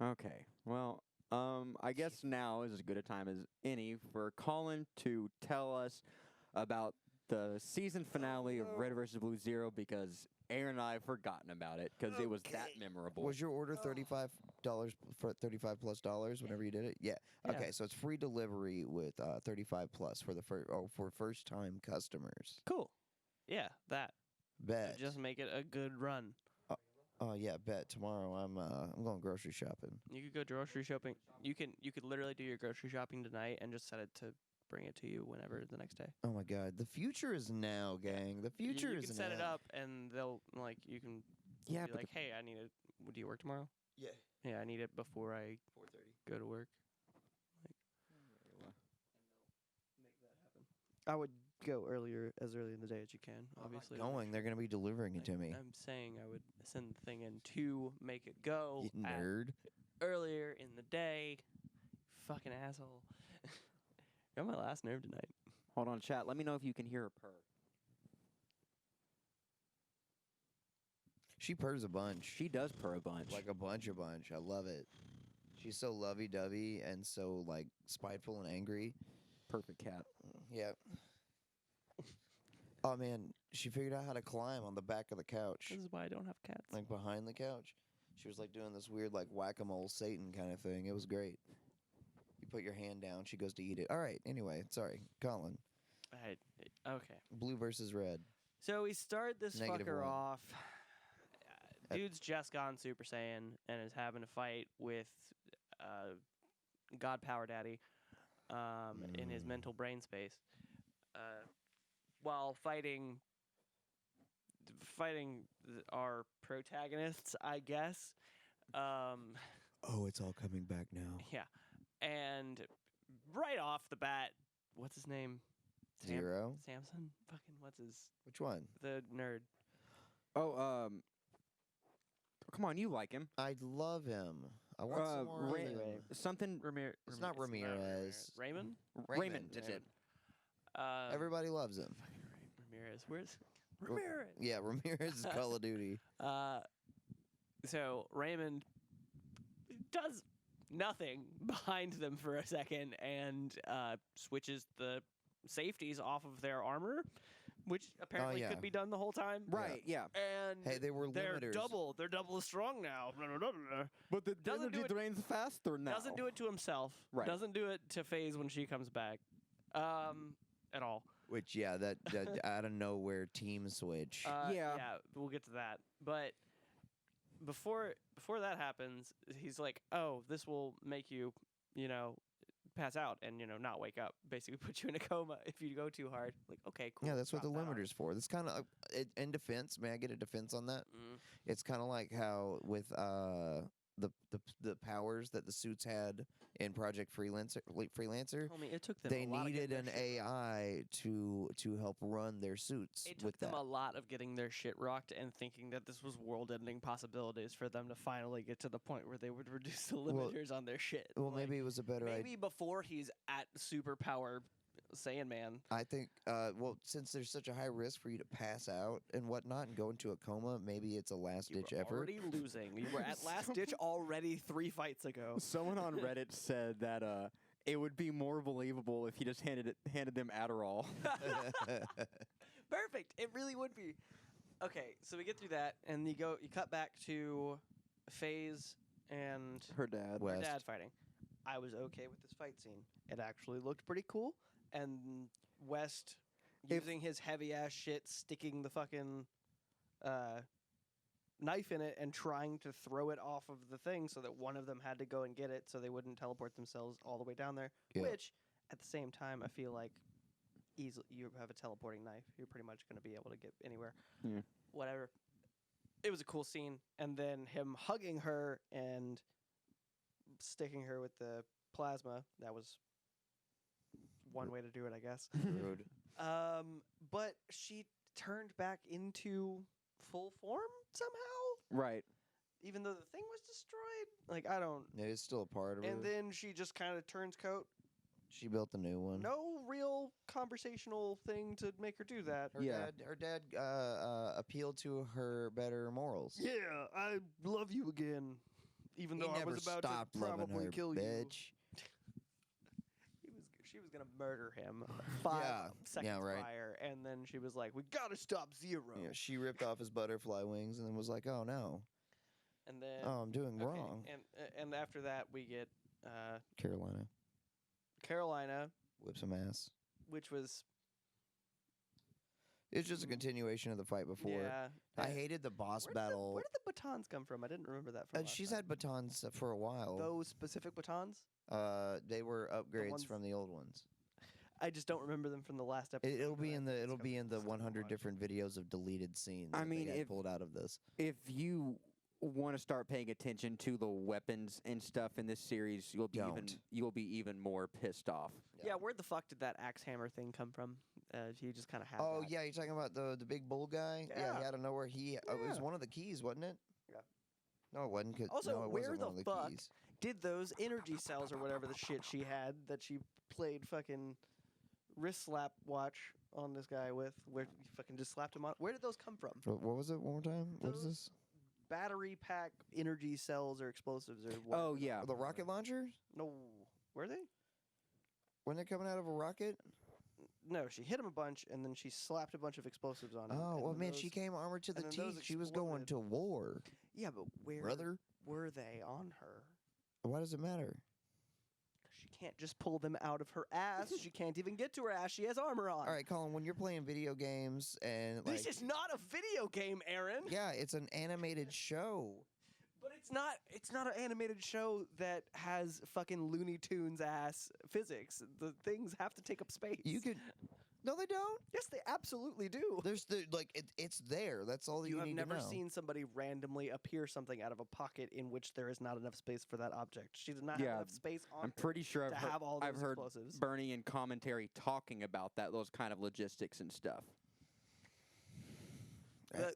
Okay. Well, I guess now is as good a time as any for Colin to tell us about the season finale of Red vs. Blue Zero because Aaron and I have forgotten about it because it was that memorable. Was your order $35 for $35+ whenever you did it? Yeah. Yeah. Okay, so it's free delivery with 35 plus for the for first time customers. Cool. Yeah, that. Bet. Just make it a good run. Oh yeah, bet tomorrow I'm going grocery shopping. You could go grocery shopping. You could literally do your grocery shopping tonight and just set it to bring it to you whenever the next day. Oh my god, the future is now, gang. The future you is can now. set it up and they'll you can Yeah, be but like, hey, I need it. Do you work tomorrow? Yeah. Yeah, I need it before I 4:30. go to work. Make that happen. I would go as early in the day as you can. Obviously, Going, they're gonna be delivering it to me. I'm saying I would send the thing in to make it go You nerd. earlier in the day. Fucking asshole. Got my last nerve tonight. Hold on, chat. Let me know if you can hear her purr. She purrs a bunch. She does purr a bunch. Like a bunch. I love it. She's so lovey-dovey and so like spiteful and angry. Perfect cat. Yeah. Oh man, she figured out how to climb on the back of the couch, This is why I don't have cats. like behind the couch. She was like doing this weird like whack-a-mole Satan kind of thing. It was great. You put your hand down, she goes to eat it. All right. Anyway, sorry, Colin. Okay. Blue versus red. So we start this -1. fucker off. Dude's just gone Super Saiyan and is having a fight with God Power Daddy in his mental brain space while fighting our protagonists, I guess. Oh, it's all coming back now. Yeah. And right off the bat, what's his name? Zero? Samson? Fucking, what's his... Which one? The nerd. Oh, come on, you like him. I love him. I want some more. of him. Something. It's not Ramirez. Raymond? Raymond. That's it. Everybody loves him. Ramirez. Where's Ramirez? Yeah, Ramirez is Call of Duty. So Raymond does nothing behind them for a second and switches the safeties off of their armor, which apparently yeah. could be done the whole time. Right. Yeah. And Hey, they were they're limiters. They're double as strong now. But the Doesn't do energy it- drains faster now. Doesn't do it to himself. Right. Doesn't do it to FaZe when she comes back. At all. Which, yeah, that out of nowhere team switch. Yeah, we'll get to that. But before that happens, he's like, "Oh, this will make you, pass out and not wake up. Basically, put you in a coma if you go too hard." Like, okay, cool. Yeah, that's what the drop that on. limiter's for. That's kind of in defense. May I get a defense on that? It's kind of like how with the powers that the suits had in Project Freelancer. Homie, it took them. They a lot needed of an getting their shit AI to help run their suits. It with took them that. a lot of getting their shit rocked and thinking that this was world-ending possibilities for them to finally get to the point where they would reduce the limiters on their shit. Well, maybe it was a better maybe idea. before he's at superpower Saiyan. I think, since there's such a high risk for you to pass out and whatnot and go into a coma, maybe it's a last-ditch effort. Already losing. You were at last ditch already 3 fights ago. Someone on Reddit said that it would be more believable if he just handed them Adderall. Perfect. It really would be. Okay, so we get through that, and you cut back to FaZe and Her dad. West. her dad fighting. I was okay with this fight scene. It actually looked pretty cool. And West using his heavy ass shit, sticking the fucking knife in it and trying to throw it off of the thing so that one of them had to go and get it so they wouldn't teleport themselves all the way down there. Yeah. Which, at the same time, I feel like easily you have a teleporting knife. You're pretty much going to be able to get anywhere. Yeah. Whatever. It was a cool scene. And then him hugging her and sticking her with the plasma. That was one way to do it, I guess. Rude. But she turned back into full form somehow, Right. even though the thing was destroyed. Like, I don't. It is still a part of her. And then she just kind of turns coat. She built a new one. No real conversational thing to make her do that. Her dad appealed to her better morals. Yeah, I love you again. even He though I never was about stopped to loving probably her, kill you. bitch. She was gonna murder him 5 Yeah, seconds right. prior, and then she was like, "We gotta stop Zero." Yeah, she ripped off his butterfly wings and then was like, "Oh no, And then oh I'm doing okay, wrong." and after that we get Carolina Carolina, whips some ass. which was It's just a continuation of the fight before. yeah. I hated the boss battle. Where did the batons come from? I didn't remember that from. last She's time. had batons for a while. Those specific batons. They were upgrades ones- from the old ones. I just don't remember them from the last episode. It'll be because in I the think it'll it's be got in the stuff to 100 watch. different videos of deleted scenes. I that mean, they got if- pulled out of this. If you want to start paying attention to the weapons and stuff in this series, you'll be even more pissed off. Yeah, where the fuck did that axe hammer thing come from? He just kind of had. Oh that. yeah, you're talking about the big bull guy. Yeah, Yeah. he out of nowhere. It was Yeah. one of the keys, wasn't it? Yeah. No, it wasn't. Also, no, it where wasn't the one of fuck keys. did those energy cells or whatever the shit she had that she played fucking wrist slap watch on this guy with, where you fucking just slapped him on? Where did those come from? What was it? One more time. What is Those- this? Battery pack energy cells or explosives or what? Oh yeah, The rocket launcher? No, were they? When they're coming out of a rocket? No, she hit him a bunch and then she slapped a bunch of explosives on him. Oh and well, then man, those- she came armored to the and then those teeth. She was going exploded. to war, Yeah, but where brother. were they on her? Why does it matter? She can't just pull them out of her ass. She can't even get to her ass. She has armor on. All right, Colin. When you're playing video games and like, This is not a video game, Aaron. yeah, it's an animated show. But it's not. It's not an animated show that has fucking Looney Tunes ass physics. The things have to take up space. You could. No, they don't. Yes, they absolutely do. There's the it's there. That's all that you You have need never to know. seen somebody randomly appear something out of a pocket in which there is not enough space for that object. She does not Yeah, have enough space on I'm her pretty sure to I've heard, have all those I've heard explosives. Bernie in commentary talking about those kind of logistics and stuff.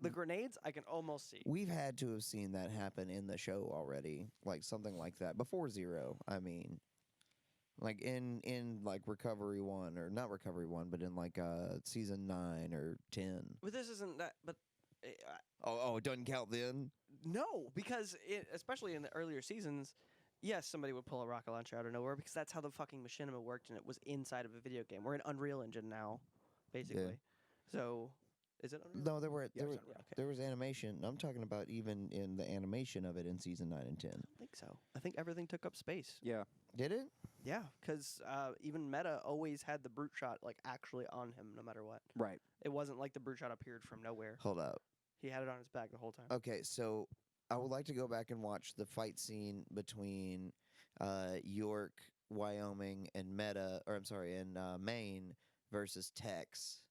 The grenades, I can almost see. We've had to have seen that happen in the show already, like something like that before Zero. I mean, like in like Recovery 1 or not Recovery 1, but in like season 9 or 10. But this isn't that. But Oh, it doesn't count then. no, because especially in the earlier seasons, yes, somebody would pull a rocket launcher out of nowhere because that's how the fucking machinima worked, and it was inside of a video game. We're in Unreal Engine now, basically. So, is it Unreal? No, there were Yeah, it's Unreal, okay. there was animation. I'm talking about even in the animation of it in season 9 and 10. I don't think so. I think everything took up space. Yeah, Did it? Yeah, because even Meta always had the brute shot like actually on him, no matter what. right. It wasn't like the brute shot appeared from nowhere. Hold up. He had it on his back the whole time. Okay, so I would like to go back and watch the fight scene between York, Wyoming, and Maine versus Tex,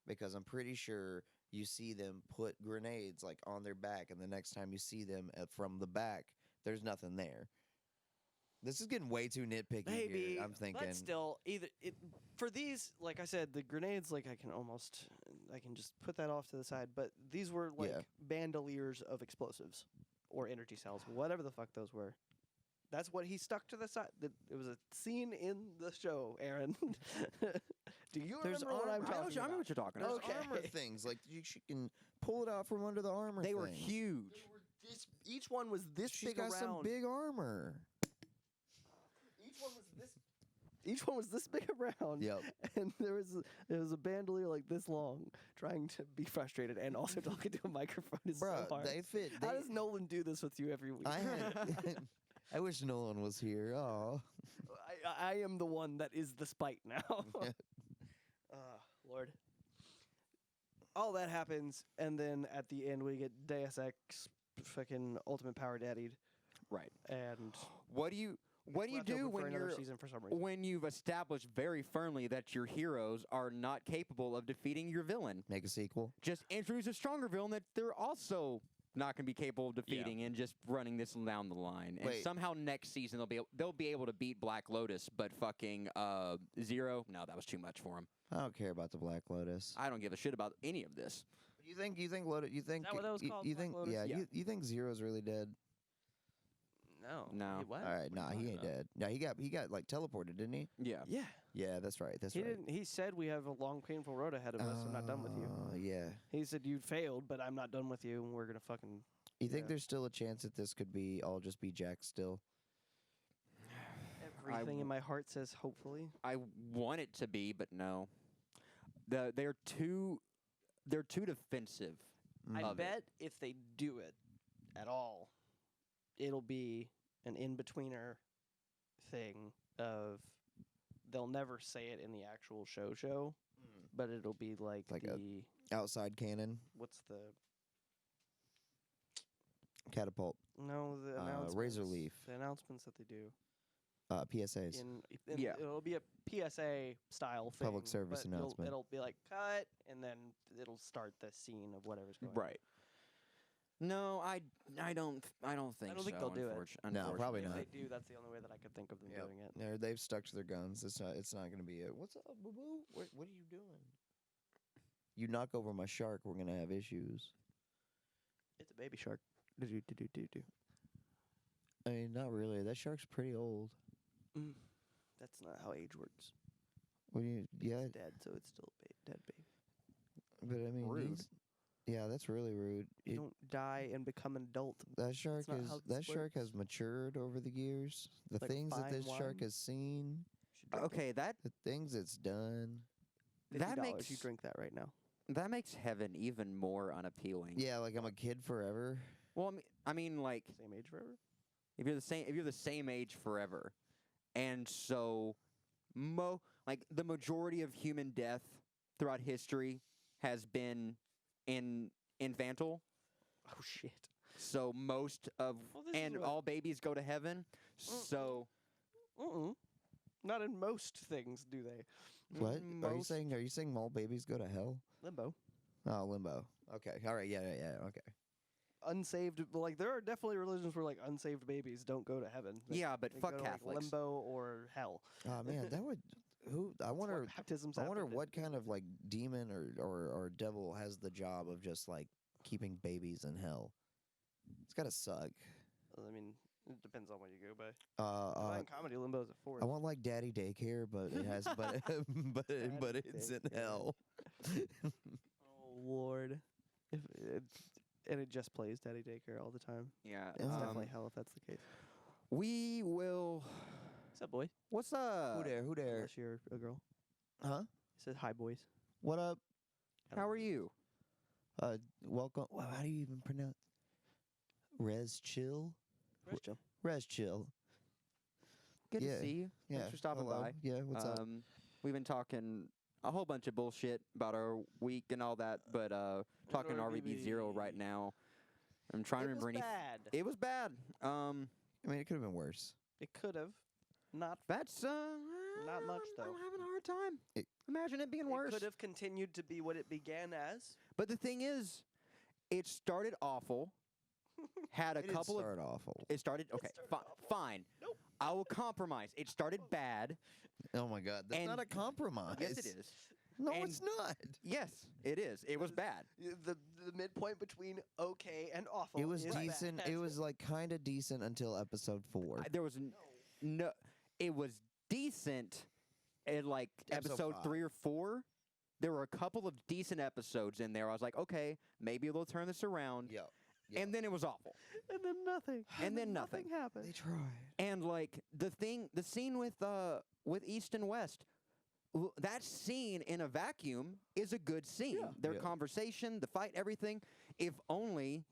because I'm pretty sure you see them put grenades like on their back, and the next time you see them from the back, there's nothing there. This is getting way too nitpicky Maybe here. I'm thinking. but still, for these, like I said, the grenades, like I can just put that off to the side. But these were like Yeah. bandoliers of explosives or energy cells, whatever the fuck those were. That's what he stuck to the side. It was a scene in the show, Aaron. Do you There's remember what I'm armor. I know, talking I know about? what you're talking There's about. Okay. armor things like she can pull it out from under the armor. They were thing. huge. Each one was this She's big got around. some big armor. Each one was this big around. Yep. And there was a bandolier like this long, trying to be frustrated and also talking to a microphone is Bruh, so hard. they fit. How does Nolan do this with you every week? I had. I wish Nolan was here. Oh, I am the one that is the spite now. Lord. All that happens, and then at the end we get Deus Ex fucking Ultimate Power Daddied, Right. and What do you left do over for when another you're season for some reason? when you've established very firmly that your heroes are not capable of defeating your villain? make a sequel. Just introduce a stronger villain that they're also not going to be capable of defeating, and just running this down the line. And Wait. somehow next season they'll be able to beat Black Lotus, but fucking Zero, no, that was too much for him. I don't care about the Black Lotus. I don't give a shit about any of this. You think Lotus? You think that what that was called, You Black think Lotus? yeah? Yeah. You think Zero's really dead? No. No. Wait, what? All right, nah, he ain't dead. No, he got like teleported, didn't he? Yeah. Yeah. Yeah, that's right. That's He right. didn't. He said we have a long, painful road ahead of us. I'm not done with you. Yeah. He said you failed, but I'm not done with you, and we're gonna fucking You think Yeah. there's still a chance that this could be all just be Jack still? Everything in my heart says hopefully. I want it to be, but no. They're too defensive. I of it. bet if they do it at all, it'll be an in-betweener thing of they'll never say it in the actual show, but it'll be like Like a the outside cannon, what's the catapult, the announcements, razor leaf, the announcements that they do PSAs. in Yeah. it'll be a PSA style thing, Public service but announcement. it'll be like cut, and then it'll start the scene of whatever's going on. Right. No, I don't think I don't think so, they'll do it. No, probably If not. they do, that's the only way that I could think of them Yep. doing it. They've stuck to their guns. It's not going to be it. What's up, boo boo? What are you doing? You knock over my shark, we're gonna have issues. It's a baby shark. Do. I mean, not really. That shark's pretty old. That's not how age works. What do you? Yeah, It's dead, so it's still a dead baby. but I mean, Rude. yeah, that's really rude. You don't die and become an adult. That shark not is how that this shark has works. matured over the years. The Like things that fine this shark wine. has seen, Should drink Okay, that the things it's done. it. that $50, makes you drink that right now. that makes heaven even more unappealing. Yeah, like I'm a kid forever. Well, I mean, like Same age forever. if you're the same age forever, and so like the majority of human death throughout history has been infantile. Oh shit. So most of Well, this is and what- all babies go to heaven. So Not in most things, do they? What are you most- saying? Are you saying all babies go to hell? Limbo. Oh, limbo. Okay, all right, yeah. Okay. Unsaved, like there are definitely religions where like unsaved babies don't go to heaven. Yeah, but They fuck go to, like, Catholics. limbo or hell. Oh man, that would. Who? I That's what wonder. baptisms I wonder happen to- what kind of like demon or devil has the job of just like keeping babies in hell. It's gotta suck. I mean, it depends on what you go by. Uh, In comedy, limbo is a force. I want like daddy daycare, but it has but it's in daycare. hell. Oh Lord, and it just plays Daddy Daycare all the time. Yeah, It's definitely hell if that's the case. we will. What's up, boys? What's up? Who there? Who there? Unless you're a girl. Huh? It says hi, boys. What up? How are you? Welcome. Wow, how do you even pronounce? Res chill. Where's Joe? Res chill. Good Yeah, to see you. Yeah. Thanks for stopping hello. by. Yeah. What's up? We've been talking a whole bunch of bullshit about our week and all that, but talking RVB Zero right now. I'm trying to remember any. bad. It was bad. I mean, it could have been worse. It could have. Not. That's Not much, I'm though. having a hard time. Imagine it being It worse. could have continued to be what it began as. But the thing is, it started awful. Had a It did couple of. start awful. It started okay. started awful. Fine. Nope. I will compromise. It started bad. Oh my God, that's And- not a compromise. Yes, it is. No, And- it's not. Yes, it is. It was bad. The midpoint between okay and awful. It was is decent. bad. It was like kind of decent until episode 4. There was no. It was decent. In like Episode episode 5. 3 or 4, there were a couple of decent episodes in there. I was like, okay, maybe they'll turn this around. Yeah. And then it was awful. And then nothing. And then nothing. happened. They tried. And like the scene with East and West, that scene in a vacuum is a good scene. Yeah. Their Yeah. conversation, the fight, everything. If only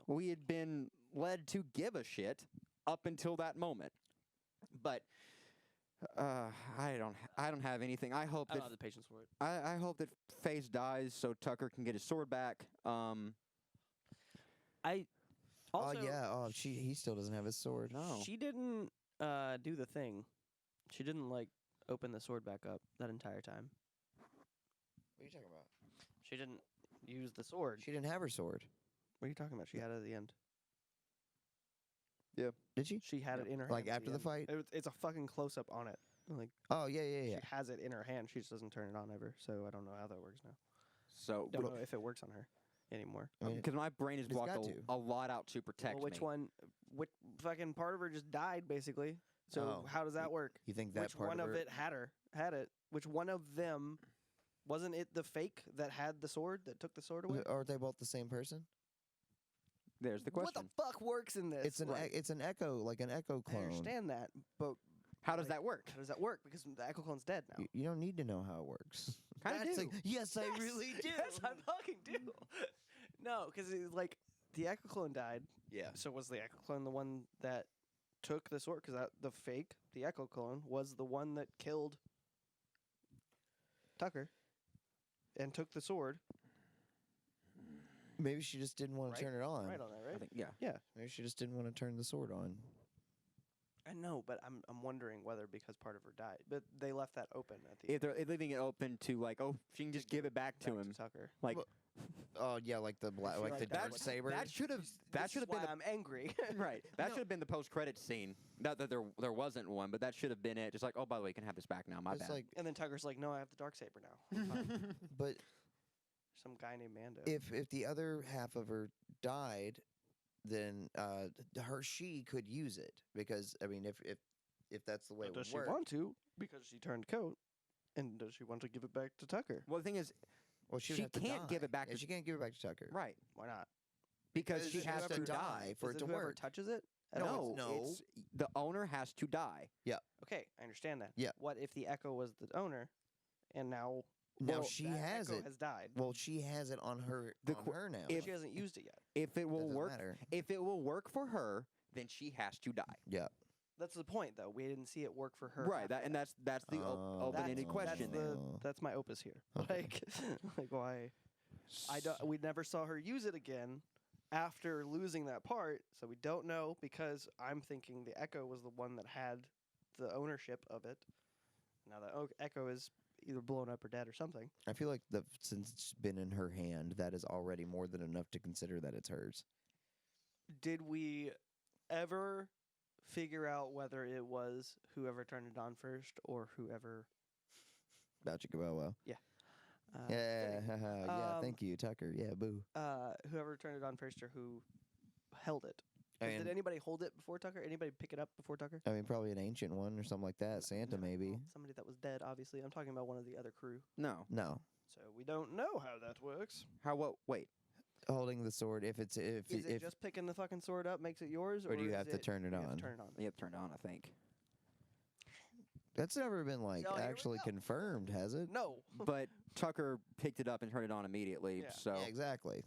we had been led to give a shit up until that moment. But I don't have anything. I hope I don't that have the patience for it. I hope that Face dies so Tucker can get his sword back. I also Oh yeah. Oh, he still doesn't have his sword. No. she didn't do the thing. She didn't like open the sword back up that entire time. What are you talking about? She didn't use the sword. She didn't have her sword. What are you talking about? She had it at the end. Did she? She had it in her Like hand at after the end. fight? It's a fucking close up on it. Like Oh yeah, yeah, yeah. she has it in her hand. She just doesn't turn it on ever. So I don't know how that works now. So Don't know if it works on her anymore. I mean, because my brain has it's blocked got to. a lot out to protect Well, which me. one? Which fucking part of her just died basically. So Oh, how does that work? you think that Which part one of of her? it had it? Which one of them wasn't it the fake that had the sword that took the sword away? Are they both the same person? There's the What question. the fuck works in this? It's an it's an echo, like an echo I clone. understand that, but How does like, that work? how does that work? Because the Echo Clone's dead now. You don't need to know how it works. Kind of That's do. like, yes, I really do. Yes, I fucking do. No, because like the Echo Clone died. Yeah. So was the Echo Clone the one that took the sword? Because the Echo Clone was the one that killed Tucker and took the sword. Maybe she just didn't want Right. to turn it on. Right on that, right? I think, yeah. Yeah, Maybe she just didn't want to turn the sword on. I know, but I'm wondering whether because part of her died, but they left that open at the If they're leaving it open to like, oh, she can just give it back to him. Tucker. Like Well, Oh yeah, like the black, feel like like the that's dark what- saber. That should have This is been why I'm angry. the right. That No. should have been the post credit scene. Not that there wasn't one, but that should have been it. Just like, oh, by the way, you can have this back now. My It's bad. like, And then Tucker's like, "No, I have the dark saber now." I'm fine." but Some guy named Mando. if the other half of her died, then she could use it because I mean if that's the way But it does would she work. want to? Because she turned coat. And does she want to give it back to Tucker? Well, the thing is, Well, she, would she have to can't give die. it back Yeah, to- she can't give it back to Tucker. right? Why not? Because she Because has whoever to die die. for Is it to whoever work. touches it? at No, all? no. it's the owner has to die. Okay, I understand that. Yeah. What if the Echo was the owner, and now Now well, she that has Echo it. has died? Well, she has it on her The on qu- her now. if- She hasn't used it yet. If it will doesn't work, matter. if it will work for her, then she has to die. Yeah. That's the point, though. We didn't see it work for her. Right. after That and that's the Oh, open-ended that's, question. That's, there. that's my opus here. Okay. Like why? We never saw her use it again after losing that part, so we don't know because I'm thinking the Echo was the one that had the ownership of it. Now the Echo is either blown up or dead or something. I feel like since it's been in her hand, that is already more than enough to consider that it's hers. Did we ever figure out whether it was whoever turned it on first or whoever? About you, well. Uh, Yeah, fitting. yeah. Thank you, Tucker. Yeah, boo. Whoever turned it on first or who held it. I 'Cause mean, did anybody hold it before Tucker? Anybody pick it up before Tucker? probably an ancient one or something like that. Santa, No, maybe. well, somebody that was dead, obviously. I'm talking about one of the other crew. No. No, So we don't know how that works. How? What? Wait. holding the sword. If Is it just picking the fucking sword up makes it yours, Or do you is have to turn it you have on? to turn it on. You have to turn it on. I think. that's never been like So here we actually go. confirmed, has it? No. But Tucker picked it up and turned it on immediately. Yeah. So Yeah, exactly.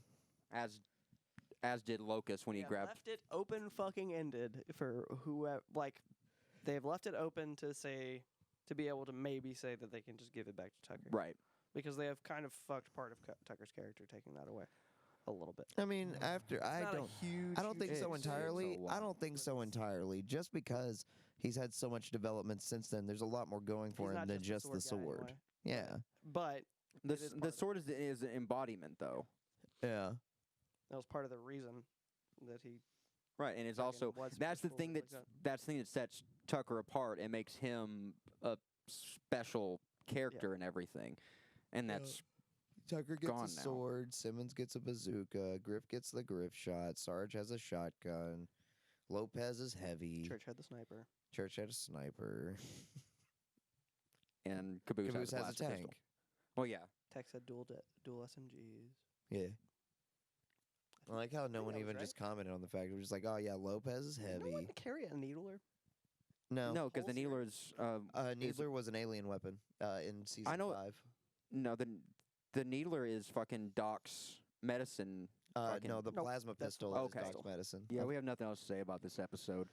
as did Locust when he Yeah, grabbed. left it open fucking ended for whoever. Like, they've left it open to be able to maybe say that they can just give it back to Tucker. Right. Because they have kind of fucked part of Tucker's character, taking that away a little bit. I mean, after It's I not a don't. huge. I don't think so It's a entirely. I lot. don't think so entirely. Just because he's had so much development since then, there's a lot more going for He's him not than just the guy sword. anyway. Yeah, But The It is part the of it. sword is an embodiment though. yeah. that was part of the reason that he. Right, and it's fucking also was that's the forceful thing like that's the thing that sets Tucker apart and makes him a special character and everything. And that's Tucker gets gone a now. sword. Simmons gets a bazooka. Griff gets the Griff shot. Sarge has a shotgun. Lopez is heavy. Church had the sniper. Church had a sniper. and Caboose, Caboose has has a blaster tank. pistol. Well, yeah. Tex had dual SMGs. Yeah. I like how no think one that was even right. just commented on the fact. It was just like, oh yeah, Lopez is No heavy. one carry a needler. No. No, because the Holster? Needler's is- Needler was an alien weapon in season I know- 5. no the Needler is fucking Doc's medicine. No, fucking- the Nope, plasma that's pistol the is pistol. Doc's medicine. Yeah, we have nothing else to say about this episode.